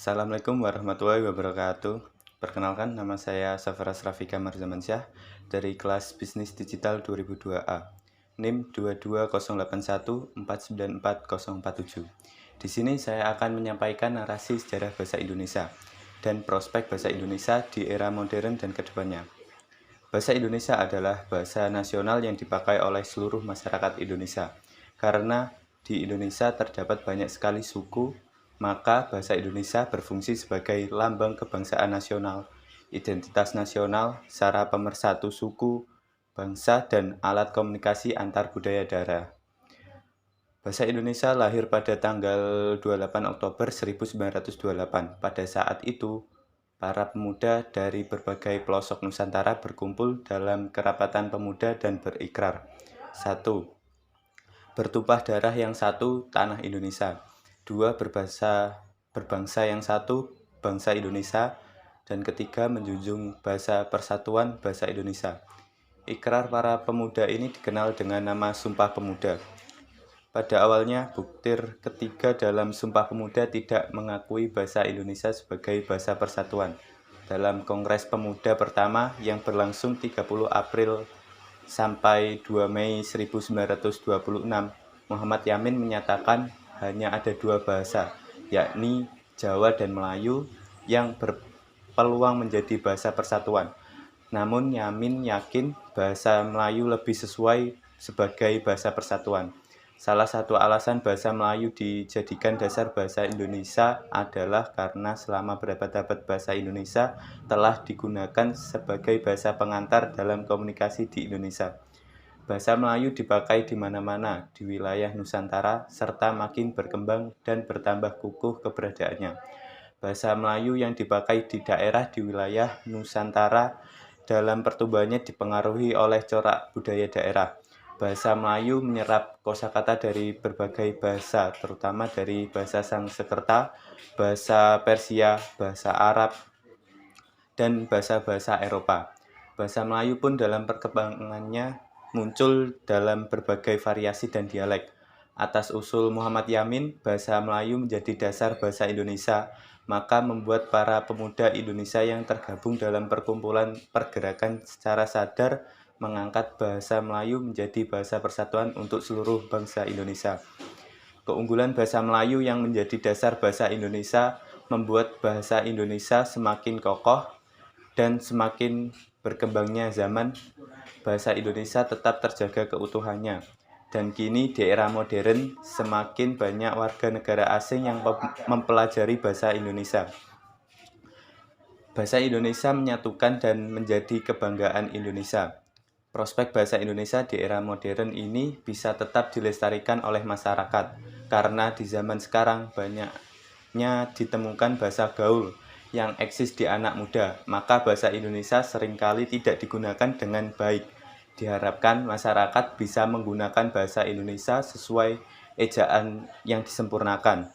Assalamualaikum warahmatullahi wabarakatuh. Perkenalkan, nama saya Safara Rafika Marzamansyah dari kelas Bisnis Digital 2002A, NIM 22081494047. Di sini saya akan menyampaikan narasi sejarah bahasa Indonesia dan prospek bahasa Indonesia di era modern dan kedepannya. Bahasa Indonesia adalah bahasa nasional yang dipakai oleh seluruh masyarakat Indonesia. Karena di Indonesia terdapat banyak sekali suku, maka bahasa Indonesia berfungsi sebagai lambang kebangsaan nasional, identitas nasional, cara pemersatu suku, bangsa, dan alat komunikasi antar budaya daerah. Bahasa Indonesia lahir pada tanggal 28 Oktober 1928. Pada saat itu, para pemuda dari berbagai pelosok Nusantara berkumpul dalam kerapatan pemuda dan berikrar. 1. Bertumpah darah yang satu, tanah Indonesia. 2. Berbangsa yang satu, bangsa Indonesia. Dan ketiga, menjunjung bahasa persatuan bahasa Indonesia. Ikrar para pemuda ini dikenal dengan nama Sumpah Pemuda. Pada awalnya, buktir ketiga dalam Sumpah Pemuda tidak mengakui bahasa Indonesia sebagai bahasa persatuan. Dalam Kongres Pemuda pertama yang berlangsung 30 April sampai 2 Mei 1926, Muhammad Yamin menyatakan hanya ada dua bahasa, yakni Jawa dan Melayu, yang berpeluang menjadi bahasa persatuan. Namun Yamin yakin bahasa Melayu lebih sesuai sebagai bahasa persatuan. Salah satu alasan bahasa Melayu dijadikan dasar bahasa Indonesia adalah karena selama berabad-abad bahasa Indonesia telah digunakan sebagai bahasa pengantar dalam komunikasi di Indonesia. Bahasa Melayu dipakai di mana-mana di wilayah Nusantara serta makin berkembang dan bertambah kukuh keberadaannya. Bahasa Melayu yang dipakai di daerah di wilayah Nusantara dalam pertumbuhannya dipengaruhi oleh corak budaya daerah. Bahasa Melayu menyerap kosakata dari berbagai bahasa, terutama dari bahasa Sanskerta, bahasa Persia, bahasa Arab, dan bahasa-bahasa Eropa. Bahasa Melayu pun dalam perkembangannya muncul dalam berbagai variasi dan dialek. Atas usul Muhammad Yamin, bahasa Melayu menjadi dasar bahasa Indonesia, maka membuat para pemuda Indonesia yang tergabung dalam perkumpulan pergerakan secara sadar mengangkat bahasa Melayu menjadi bahasa persatuan untuk seluruh bangsa Indonesia. Keunggulan bahasa Melayu yang menjadi dasar bahasa Indonesia membuat bahasa Indonesia semakin kokoh dan semakin berkembangnya zaman, bahasa Indonesia tetap terjaga keutuhannya. Dan kini di era modern, semakin banyak warga negara asing yang mempelajari bahasa Indonesia. Bahasa Indonesia menyatukan dan menjadi kebanggaan Indonesia. Prospek bahasa Indonesia di era modern ini bisa tetap dilestarikan oleh masyarakat, karena di zaman sekarang banyaknya ditemukan bahasa gaul yang eksis di anak muda, maka bahasa Indonesia seringkali tidak digunakan dengan baik. Diharapkan masyarakat bisa menggunakan bahasa Indonesia sesuai ejaan yang disempurnakan.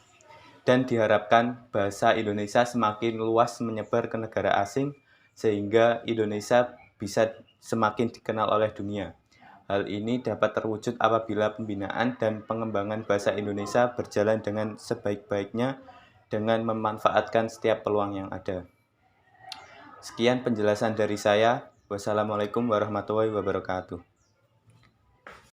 Dan diharapkan bahasa Indonesia semakin luas menyebar ke negara asing, sehingga Indonesia bisa semakin dikenal oleh dunia. Hal ini dapat terwujud apabila pembinaan dan pengembangan bahasa Indonesia berjalan dengan sebaik-baiknya dengan memanfaatkan setiap peluang yang ada. Sekian penjelasan dari saya. Wassalamualaikum warahmatullahi wabarakatuh.